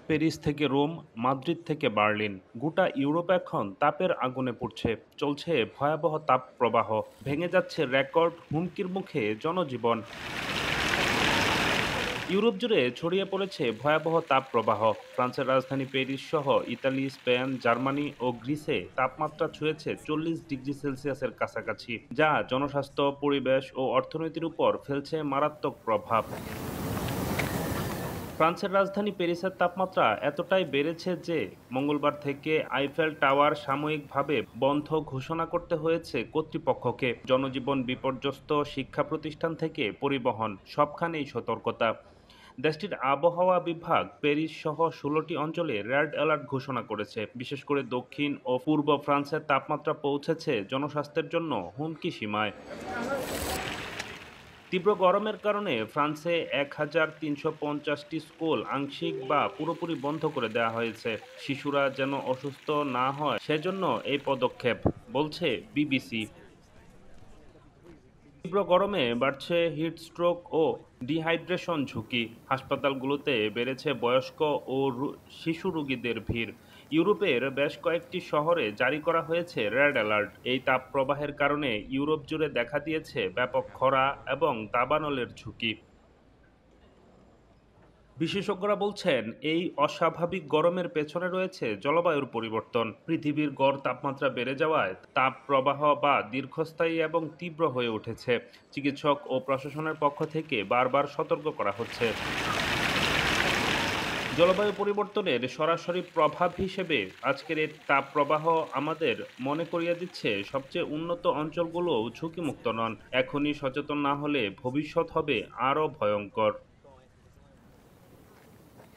Paris থেকে Rome, Madrid থেকে Berlin, গোটা ইউরোপ এখন তাপের আগুনে পুড়ছে। চলছে ভয়াবহ তাপপ্রবাহ, ভেঙে যাচ্ছে রেকর্ড, হুমকির মুখে জনজীবন। ইউরোপ জুড়ে ছড়িয়ে পড়েছে ভয়াবহ তাপপ্রবাহ। ফ্রান্সের রাজধানী প্যারিস সহ ইতালি, স্পেন, জার্মানি ও গ্রিসে তাপমাত্রা ছুঁয়েছে 40 ডিগ্রি সেলসিয়াসের কাছাকাছি, যা জনস্বাস্থ্য, পরিবেশ ও অর্থনীতির উপর ফেলছে মারাত্মক প্রভাব। ফ্রান্সের রাজধানী প্যারিসের তাপমাত্রা এতটাই বেড়েছে যে মঙ্গলবার থেকে আইফেল টাওয়ার সাময়িকভাবে বন্ধ ঘোষণা করতে হয়েছে কর্তৃপক্ষকে। জনজীবন বিপর্যস্ত, শিক্ষা প্রতিষ্ঠান থেকে পরিবহন, সবখানেই সতর্কতা। দেশটির আবহাওয়া বিভাগ প্যারিস সহ 16টি অঞ্চলে রেড অ্যালার্ট ঘোষণা করেছে। বিশেষ করে দক্ষিণ ও পূর্ব ফ্রান্সের তাপমাত্রা পৌঁছেছে জনস্বাস্থ্যের জন্য হুমকি সীমায়। তীব্র গরমের কারণে ফ্রান্সে ১,৩৫০টি স্কুল আংশিক বা পুরোপুরি বন্ধ করে দেওয়া হয়েছে। শিশুরা যেন অসুস্থ না হয় সেজন্য এই পদক্ষেপ, বলছে বিবিসি। তীব্র গরমে বাড়ছে হিটস্ট্রোক ও ডিহাইড্রেশন ঝুঁকি। হাসপাতালগুলোতে বেড়েছে বয়স্ক ও শিশু রোগীদের ভিড়। ইউরোপের বেশ কয়েকটি শহরে জারি করা হয়েছে রেড অ্যালার্ট। এই তাপপ্রবাহের কারণে ইউরোপ জুড়ে দেখা দিয়েছে ব্যাপক খরা এবং দাবানলের ঝুঁকি। বিশেষজ্ঞরা বলছেন এই অস্বাভাবিক গরমের পেছনে রয়েছে জলবায়ুর পরিবর্তন। পৃথিবীর গড় তাপমাত্রা বেড়ে যাওয়ায় তাপ প্রবাহ বা দীর্ঘস্থায়ী এবং তীব্র হয়ে উঠেছে। চিকিৎসক ও প্রশাসনের পক্ষ থেকে বারবার সতর্ক করা হচ্ছে। জলবায়ু পরিবর্তনের সরাসরি প্রভাব হিসেবে আজকের এই তাপপ্রবাহ আমাদের মনে করিয়ে দিচ্ছে সবচেয়ে উন্নত অঞ্চলগুলোও ঝুঁকিমুক্ত নন। এখনই সচেতন না হলে ভবিষ্যৎ হবে আরও ভয়ঙ্কর।